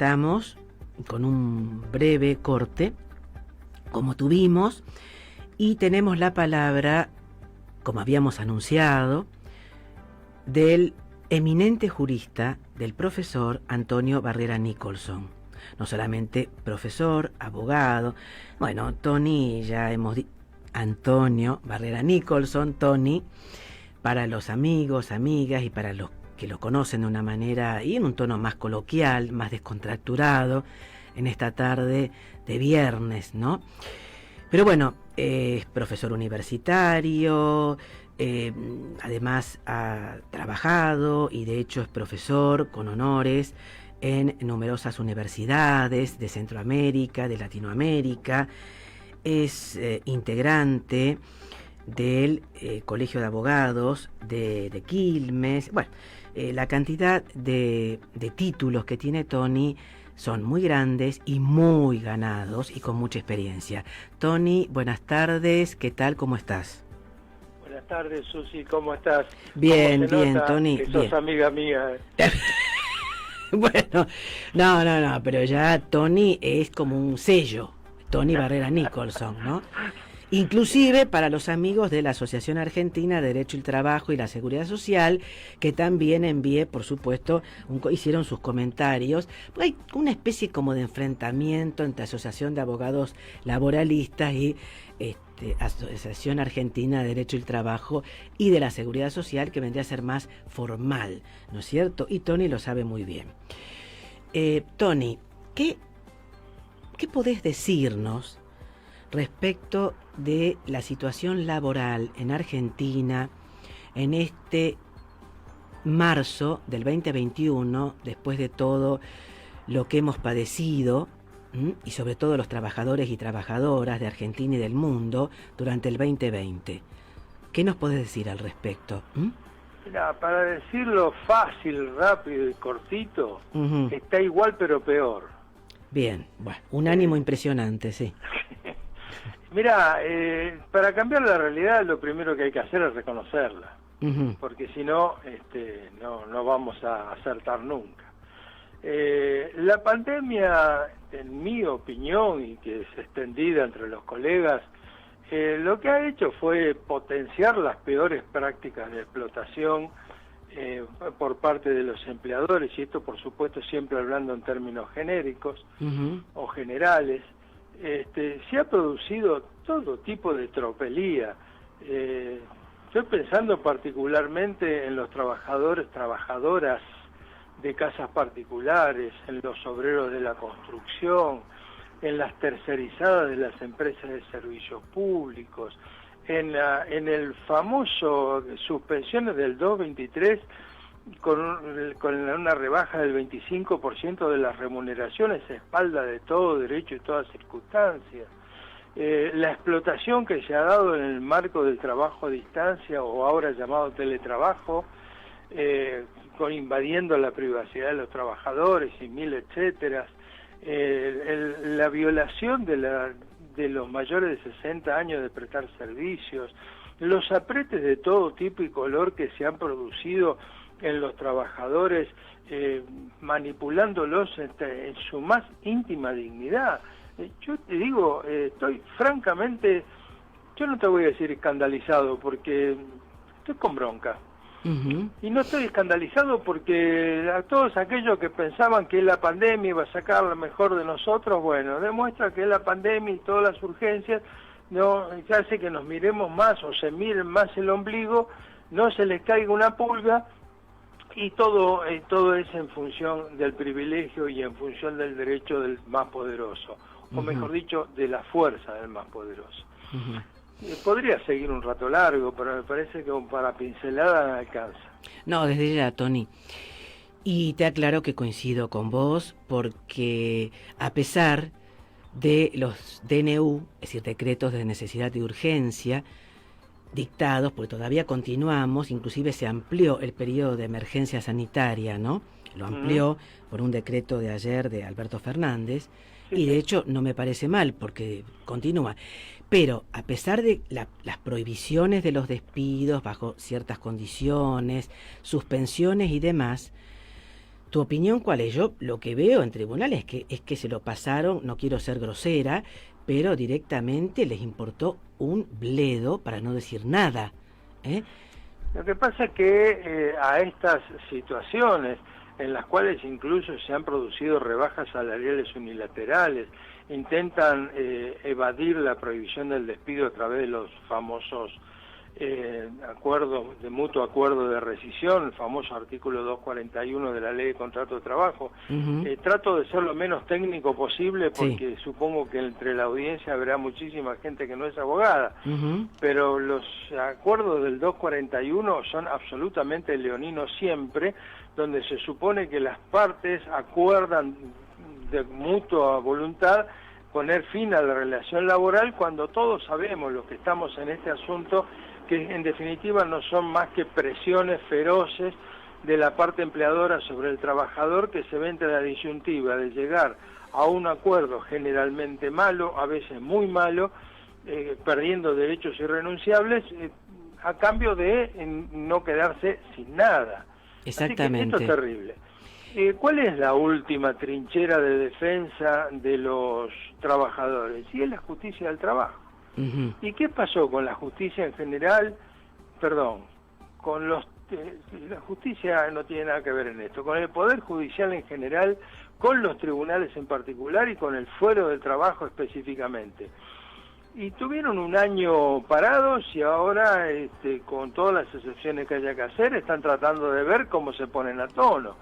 estamos con un breve corte, como tuvimos, y tenemos la palabra, como habíamos anunciado, del eminente jurista, del profesor Antonio Barrera Nicholson. No solamente profesor, abogado, bueno, Tony, ya hemos dicho, Antonio Barrera Nicholson, Tony, para los amigos, amigas y para los que lo conocen de una manera y en un tono más coloquial, más descontracturado, en esta tarde de viernes, ¿no? Pero bueno, es profesor universitario, además ha trabajado y de hecho es profesor con honores en numerosas universidades de Centroamérica, de Latinoamérica, es integrante del Colegio de Abogados de Quilmes. Bueno, la cantidad de títulos que tiene Tony son muy grandes y muy ganados y con mucha experiencia. Tony, buenas tardes, ¿qué tal? ¿Cómo estás? Buenas tardes, Susi, ¿cómo estás? Bien, ¿Cómo se bien, nota Tony. que sos bien. amiga mía? Bueno, no, pero ya Tony es como un sello, Tony Barrera Nicholson, ¿no? Inclusive para los amigos de la Asociación Argentina de Derecho al Trabajo y la Seguridad Social, que también envié, por supuesto, hicieron sus comentarios. Hay una especie como de enfrentamiento entre Asociación de Abogados Laboralistas y Asociación Argentina de Derecho al Trabajo y de la Seguridad Social, que vendría a ser más formal, ¿no es cierto? Y Tony lo sabe muy bien. Tony, ¿qué podés decirnos respecto de la situación laboral en Argentina en este marzo del 2021, después de todo lo que hemos padecido, y sobre todo los trabajadores y trabajadoras de Argentina y del mundo durante el 2020? ¿Qué nos podés decir al respecto? Mira, para decirlo fácil, rápido y cortito, está igual pero peor. Bien, bueno, un ánimo impresionante, sí. Mira, para cambiar la realidad lo primero que hay que hacer es reconocerla, porque si no, no vamos a acertar nunca. La pandemia, en mi opinión, y que es extendida entre los colegas, lo que ha hecho fue potenciar las peores prácticas de explotación por parte de los empleadores, y esto por supuesto siempre hablando en términos genéricos o generales. Se ha producido todo tipo de tropelía. Estoy pensando particularmente en los trabajadores, trabajadoras de casas particulares, en los obreros de la construcción, en las tercerizadas de las empresas de servicios públicos, en el famoso suspensiones del 223 con una rebaja del 25% de las remuneraciones a espalda de todo derecho y toda circunstancia. La explotación que se ha dado en el marco del trabajo a distancia o ahora llamado teletrabajo, con invadiendo la privacidad de los trabajadores y mil etcéteras, la violación de los mayores de 60 años de prestar servicios, los apretes de todo tipo y color que se han producido en los trabajadores, manipulándolos en su más íntima dignidad. Yo te digo, estoy francamente, yo no te voy a decir escandalizado, porque estoy con bronca. Y no estoy escandalizado porque a todos aquellos que pensaban que la pandemia iba a sacar lo mejor de nosotros, bueno, demuestra que la pandemia y todas las urgencias no hace que nos miremos más o se miren más el ombligo, no se les caiga una pulga, y todo es en función del privilegio y en función del derecho del más poderoso, o mejor dicho, de la fuerza del más poderoso. Podría seguir un rato largo, pero me parece que para pincelada no alcanza. No, desde ya, Tony. Y te aclaro que coincido con vos, porque a pesar de los DNU, es decir, decretos de necesidad y urgencia, dictados, porque todavía continuamos, inclusive se amplió el periodo de emergencia sanitaria, ¿no? Lo amplió por un decreto de ayer de Alberto Fernández, y de hecho no me parece mal, porque continúa. Pero a pesar de las prohibiciones de los despidos bajo ciertas condiciones, suspensiones y demás, ¿Tu opinión cuál es? Yo lo que veo en tribunales es que se lo pasaron, no quiero ser grosera, pero directamente les importó un bledo, para no decir nada. Lo que pasa es que a estas situaciones en las cuales incluso se han producido rebajas salariales unilaterales, intentan evadir la prohibición del despido a través de los famosos acuerdos de mutuo acuerdo de rescisión, el famoso artículo 241 de la Ley de Contrato de Trabajo. Trato de ser lo menos técnico posible porque supongo que entre la audiencia habrá muchísima gente que no es abogada, pero los acuerdos del 241 son absolutamente leoninos siempre, donde se supone que las partes acuerdan de mutua voluntad poner fin a la relación laboral, cuando todos sabemos, los que estamos en este asunto, que en definitiva no son más que presiones feroces de la parte empleadora sobre el trabajador, que se ve entre la disyuntiva de llegar a un acuerdo generalmente malo, a veces muy malo, perdiendo derechos irrenunciables, a cambio de no quedarse sin nada. Exactamente. Así que esto es terrible. ¿Cuál es la última trinchera de defensa de los trabajadores? Y es la justicia del trabajo. ¿Y qué pasó con la justicia en general? Perdón, con los la justicia no tiene nada que ver en esto, con el Poder Judicial en general, con los tribunales en particular y con el fuero del trabajo específicamente. Y tuvieron un año parados y ahora, con todas las excepciones que haya que hacer, están tratando de ver cómo se ponen a tono.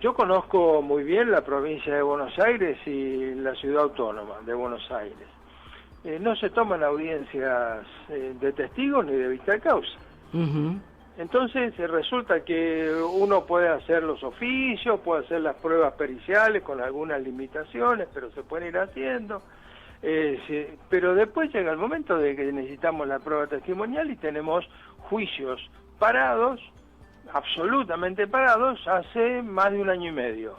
Yo conozco muy bien la provincia de Buenos Aires y la ciudad autónoma de Buenos Aires. No se toman audiencias de testigos ni de vista de causa. Entonces resulta que uno puede hacer los oficios, puede hacer las pruebas periciales con algunas limitaciones, pero se pueden ir haciendo. Pero después llega el momento de que necesitamos la prueba testimonial y tenemos juicios parados, absolutamente parados, hace más de un año y medio.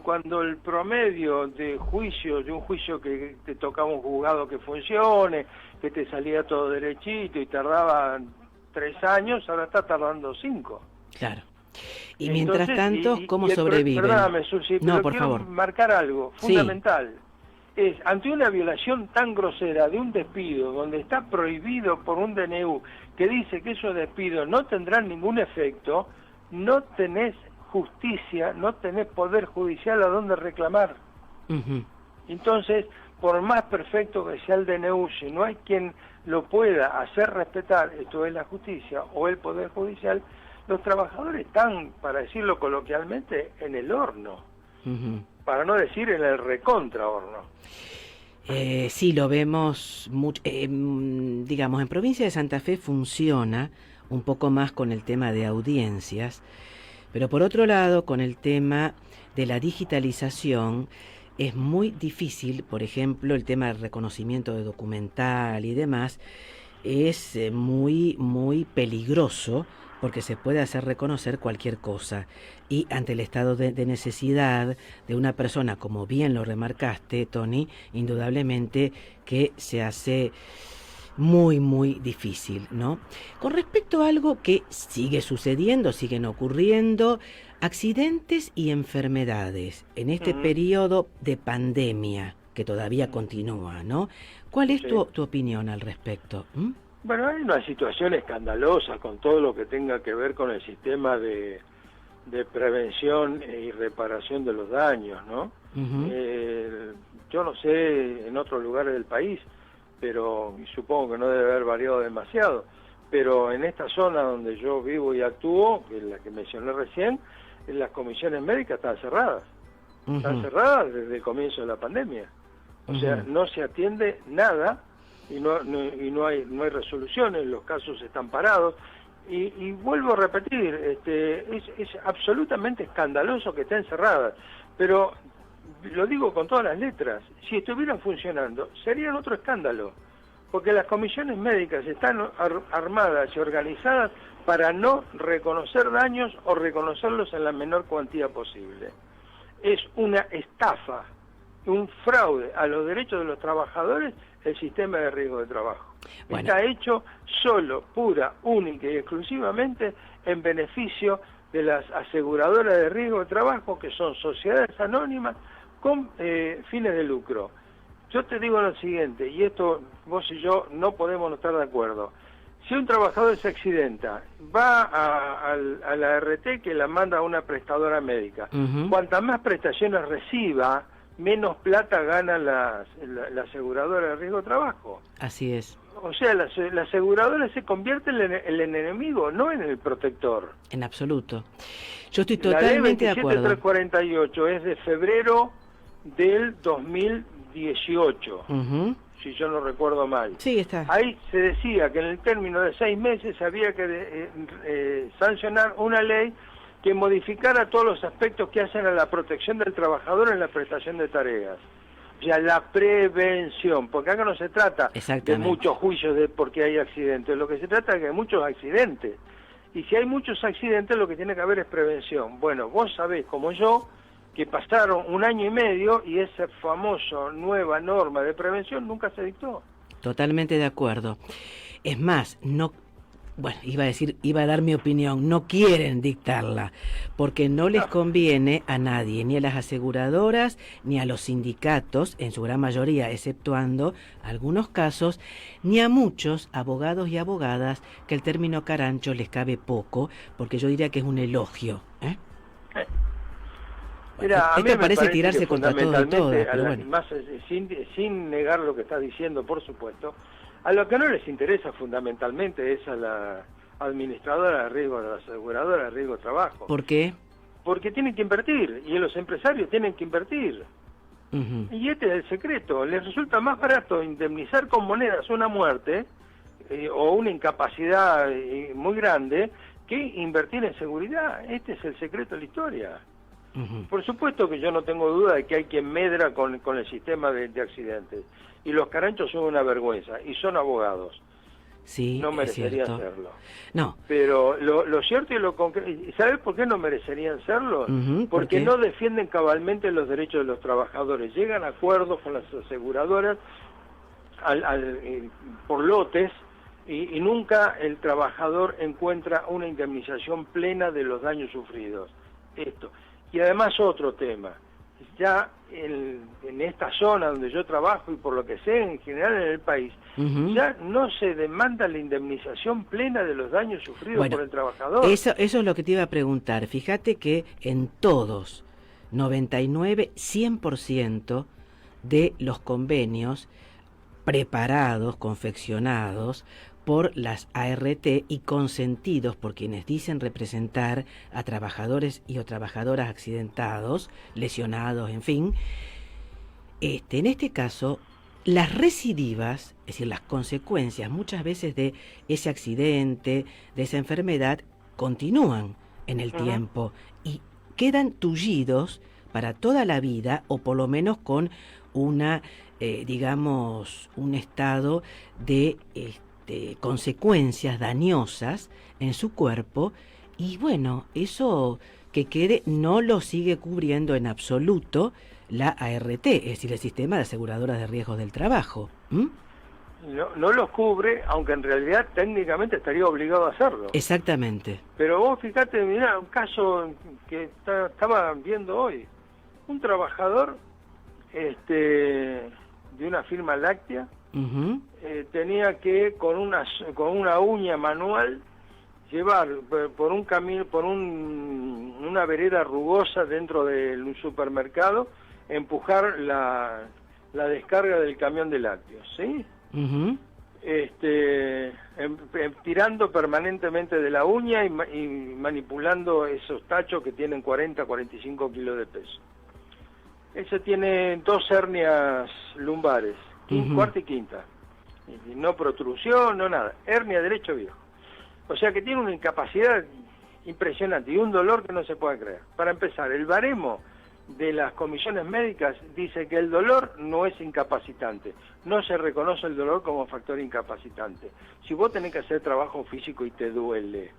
Cuando el promedio de juicios, de un juicio que te tocaba un juzgado que funcione, que te salía todo derechito y tardaba 3 años, ahora está tardando 5. Claro. Y mientras tanto, ¿cómo sobreviven? Perdóname, Susi, no, pero por quiero favor. marcar algo fundamental. Es, ante una violación tan grosera de un despido, donde está prohibido por un DNU, que dice que esos despidos no tendrán ningún efecto, no tenés justicia, no tenés poder judicial a donde reclamar. Entonces, por más perfecto que sea el DNU, si no hay quien lo pueda hacer respetar, esto es la justicia o el poder judicial, los trabajadores están, para decirlo coloquialmente, en el horno, para no decir en el recontra horno. Sí, lo vemos mucho, digamos, en provincia de Santa Fe funciona un poco más con el tema de audiencias, pero por otro lado, con el tema de la digitalización, es muy difícil, por ejemplo, el tema del reconocimiento de documental y demás, es muy peligroso, porque se puede hacer reconocer cualquier cosa. Y ante el estado de necesidad de una persona, como bien lo remarcaste, Tony, indudablemente que se hace muy difícil, ¿no? Con respecto a algo que sigue sucediendo, siguen ocurriendo, accidentes y enfermedades en este periodo de pandemia que todavía continúa, ¿no? ¿Cuál es tu opinión al respecto? Bueno, hay una situación escandalosa con todo lo que tenga que ver con el sistema de prevención y reparación de los daños, ¿no? Yo no sé en otros lugares del país, pero supongo que no debe haber variado demasiado, pero en esta zona donde yo vivo y actúo, que es la que mencioné recién, las comisiones médicas están cerradas. Están cerradas desde el comienzo de la pandemia. O sea, no se atiende nada y no hay resoluciones, los casos están parados. Y vuelvo a repetir, es absolutamente escandaloso que estén cerradas, pero lo digo con todas las letras, si estuvieran funcionando serían otro escándalo, porque las comisiones médicas están armadas y organizadas para no reconocer daños o reconocerlos en la menor cuantía posible. Es una estafa, un fraude a los derechos de los trabajadores el sistema de riesgo de trabajo. Bueno. Está hecho solo, pura, única y exclusivamente en beneficio de las aseguradoras de riesgo de trabajo, que son sociedades anónimas con fines de lucro. Yo te digo lo siguiente, y esto vos y yo no podemos no estar de acuerdo. Si un trabajador se accidenta, va a la ART, que la manda a una prestadora médica. Cuantas más prestaciones reciba, menos plata gana la aseguradora de riesgo de trabajo. Así es. O sea, la aseguradora se convierte en el enemigo, no en el protector. En absoluto. Yo estoy totalmente de acuerdo. La ley 27348 es de febrero del 2018, si yo no recuerdo mal. Sí, está. Ahí se decía que en el término de 6 meses había que sancionar una ley que modificara todos los aspectos que hacen a la protección del trabajador en la prestación de tareas. O sea, la prevención, porque acá no se trata de muchos juicios de por qué hay accidentes, lo que se trata es que hay muchos accidentes. Y si hay muchos accidentes, lo que tiene que haber es prevención. Bueno, vos sabés, como yo, que pasaron 1 año y medio y esa famosa nueva norma de prevención nunca se dictó. Totalmente de acuerdo. Es más, no... Bueno, iba a dar mi opinión, no quieren dictarla, porque no les conviene a nadie, ni a las aseguradoras, ni a los sindicatos, en su gran mayoría, exceptuando algunos casos, ni a muchos abogados y abogadas que el término carancho les cabe poco, porque yo diría que es un elogio. Mira, esto a mí parece tirarse contra todo y todas, pero bueno. Más, sin negar lo que estás diciendo, por supuesto, a lo que no les interesa fundamentalmente es a la administradora de riesgo, a la aseguradora de riesgo de trabajo. ¿Por qué? Porque tienen que invertir, y los empresarios tienen que invertir. Y este es el secreto. Les resulta más barato indemnizar con monedas una muerte o una incapacidad muy grande que invertir en seguridad. Este es el secreto de la historia. Por supuesto que yo no tengo duda de que hay quien medra con el sistema de accidentes. Y los caranchos son una vergüenza, y son abogados. Sí, no merecerían serlo. No. Pero lo cierto y lo concreto... ¿Sabes por qué no merecerían serlo? Porque no defienden cabalmente los derechos de los trabajadores. Llegan a acuerdos con las aseguradoras por lotes y nunca el trabajador encuentra una indemnización plena de los daños sufridos. Esto. Y además otro tema. Ya en esta zona donde yo trabajo y por lo que sé en general en el país, ya no se demanda la indemnización plena de los daños sufridos por el trabajador. Eso es lo que te iba a preguntar. Fíjate que en todos, 99, 100% de los convenios preparados, confeccionados por las ART y consentidos por quienes dicen representar a trabajadores y o trabajadoras accidentados, lesionados, en fin. En este caso, las recidivas, es decir, las consecuencias muchas veces de ese accidente, de esa enfermedad, continúan en el tiempo y quedan tullidos para toda la vida, o por lo menos con una, digamos, un estado de consecuencias dañosas en su cuerpo, y bueno, eso que quede no lo sigue cubriendo en absoluto la ART, es decir, el Sistema de Aseguradoras de Riesgos del Trabajo. No los cubre, aunque en realidad técnicamente estaría obligado a hacerlo. Exactamente. Pero vos fíjate, mirá, un caso que estaba viendo hoy, un trabajador de una firma láctea, tenía que con una uña manual llevar por un camino, por una vereda rugosa dentro de un supermercado, empujar la descarga del camión de lácteos, ¿sí? Tirando permanentemente de la uña y manipulando esos tachos que tienen 40-45 kilos de peso. Ese tiene 2 hernias lumbares, cuarta y quinta. Y no protrusión, no nada. Hernia derecho viejo. O sea que tiene una incapacidad impresionante y un dolor que no se puede creer. Para empezar, el baremo de las comisiones médicas dice que el dolor no es incapacitante. No se reconoce el dolor como factor incapacitante. Si vos tenés que hacer trabajo físico y te duele,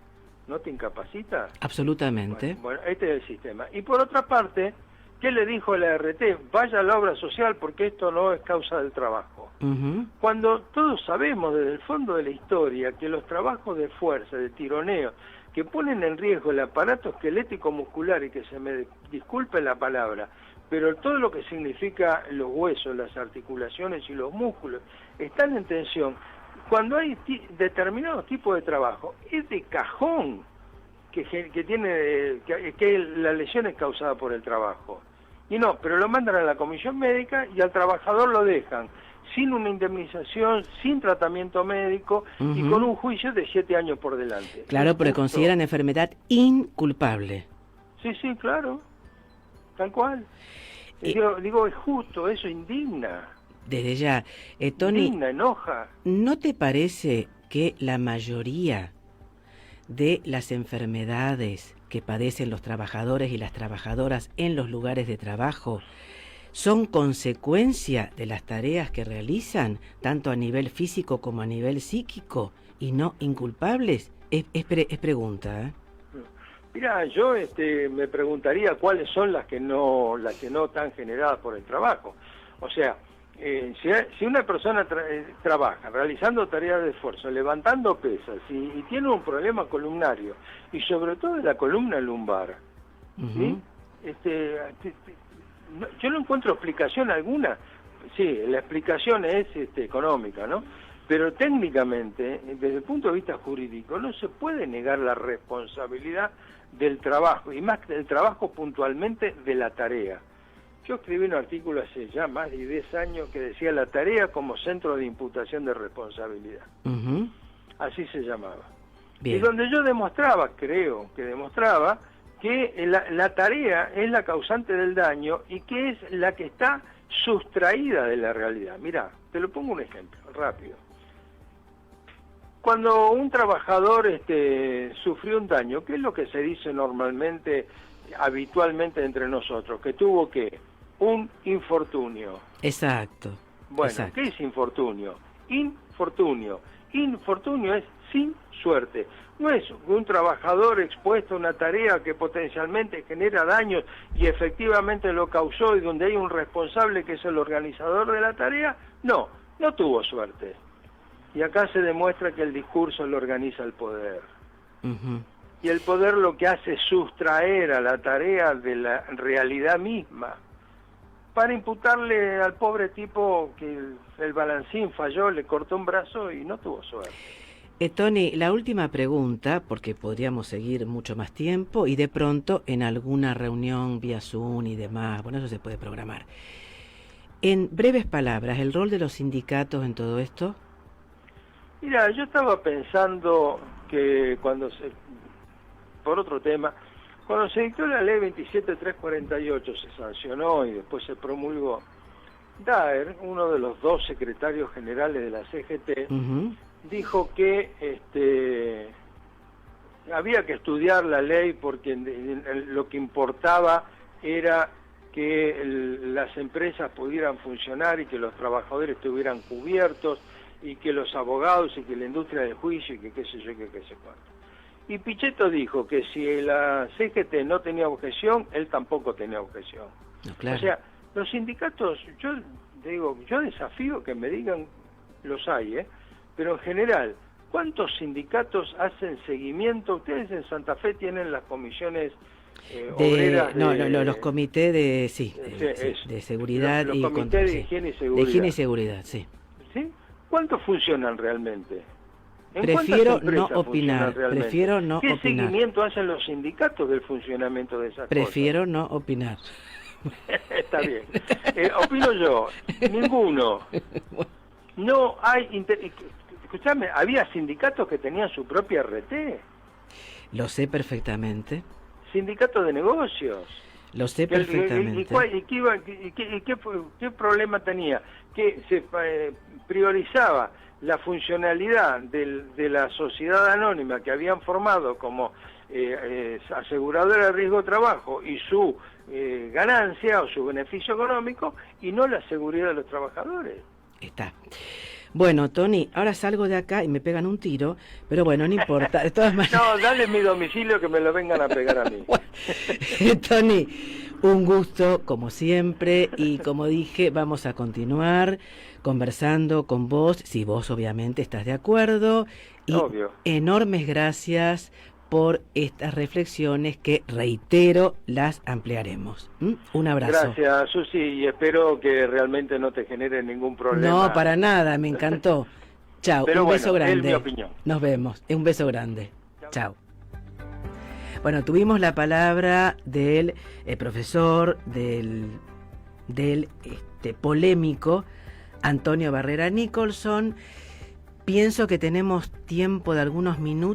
¿no te incapacita? Absolutamente. Bueno, este es el sistema. Y por otra parte, ¿qué le dijo la ART? Vaya a la obra social porque esto no es causa del trabajo. Cuando todos sabemos desde el fondo de la historia que los trabajos de fuerza, de tironeo, que ponen en riesgo el aparato esquelético muscular, y que se me disculpe la palabra, pero todo lo que significa los huesos, las articulaciones y los músculos, están en tensión. Cuando hay determinados tipos de trabajo, es de cajón que la lesión es causada por el trabajo. Y no, pero lo mandan a la comisión médica y al trabajador lo dejan sin una indemnización, sin tratamiento médico y con un juicio de 7 años por delante. Claro, porque consideran enfermedad inculpable. Sí, claro, tal cual. Digo, es justo, eso indigna. Desde ya, Tony, indigna, enoja. ¿No te parece que la mayoría de las enfermedades que padecen los trabajadores y las trabajadoras en los lugares de trabajo son consecuencia de las tareas que realizan, tanto a nivel físico como a nivel psíquico, y no inculpables? Es pregunta, ¿eh? Mira, yo me preguntaría cuáles son las que no están generadas por el trabajo. O sea, si una persona trabaja realizando tareas de esfuerzo, levantando pesas y tiene un problema columnario, y sobre todo de la columna lumbar, ¿sí? Yo no encuentro explicación alguna. Sí, la explicación es económica, ¿no? Pero técnicamente, desde el punto de vista jurídico, no se puede negar la responsabilidad del trabajo, y más del trabajo puntualmente de la tarea. Yo escribí un artículo hace ya más de 10 años que decía la tarea como centro de imputación de responsabilidad. Así se llamaba. Bien. Y donde yo creo que demostraba que la tarea es la causante del daño y que es la que está sustraída de la realidad. Mirá, te lo pongo un ejemplo, rápido. Cuando un trabajador sufrió un daño, ¿qué es lo que se dice normalmente, habitualmente entre nosotros? Que tuvo un infortunio. Exacto. Bueno, exacto. ¿Qué es infortunio? Infortunio. Infortunio es sin suerte. No es un trabajador expuesto a una tarea que potencialmente genera daños y efectivamente lo causó y donde hay un responsable que es el organizador de la tarea. No tuvo suerte. Y acá se demuestra que el discurso lo organiza el poder. Y el poder lo que hace es sustraer a la tarea de la realidad misma, para imputarle al pobre tipo que el balancín falló, le cortó un brazo y no tuvo suerte. Tony, la última pregunta, porque podríamos seguir mucho más tiempo y de pronto en alguna reunión vía Zoom y demás, bueno, eso se puede programar. En breves palabras, ¿el rol de los sindicatos en todo esto? Mira, yo estaba pensando que por otro tema, cuando se dictó la ley 27348, se sancionó y después se promulgó, Daer, uno de los 2 secretarios generales de la CGT, dijo que había que estudiar la ley porque lo que importaba era que las empresas pudieran funcionar y que los trabajadores estuvieran cubiertos y que los abogados y que la industria del juicio y que qué sé yo, que qué sé cuánto. Y Pichetto dijo que si la CGT no tenía objeción, él tampoco tenía objeción. No, claro. O sea, los sindicatos, yo desafío que me digan, los hay, pero en general, ¿cuántos sindicatos hacen seguimiento? Ustedes en Santa Fe tienen las comisiones obreras los comités de seguridad los y comités de higiene y seguridad. De higiene y seguridad, sí. ¿Sí? ¿Cuántos funcionan realmente? Prefiero no opinar. ¿Qué seguimiento hacen los sindicatos del funcionamiento de esas Prefiero no opinar. Está bien. Opino yo. Ninguno. No hay... Escuchame, había sindicatos que tenían su propia RT. Lo sé perfectamente. Sindicatos de negocios. Lo sé perfectamente. ¿Qué problema tenía? Que se priorizaba la funcionalidad de la sociedad anónima que habían formado como aseguradora de riesgo de trabajo y su ganancia o su beneficio económico, y no la seguridad de los trabajadores. Está. Bueno, Tony, ahora salgo de acá y me pegan un tiro, pero bueno, no importa. De todas maneras... No, dale mi domicilio que me lo vengan a pegar a mí. Tony, un gusto, como siempre, y como dije, vamos a continuar conversando con vos, si vos obviamente estás de acuerdo. Y obvio. Enormes gracias por estas reflexiones que, reitero, las ampliaremos. Un abrazo. Gracias, Susi, y espero que realmente no te genere ningún problema. No, para nada, me encantó. Chao, un beso grande. Es mi opinión. Nos vemos, un beso grande. Chao. Bueno, tuvimos la palabra del profesor, del polémico Antonio Barrera Nicholson. Pienso que tenemos tiempo de algunos minutos.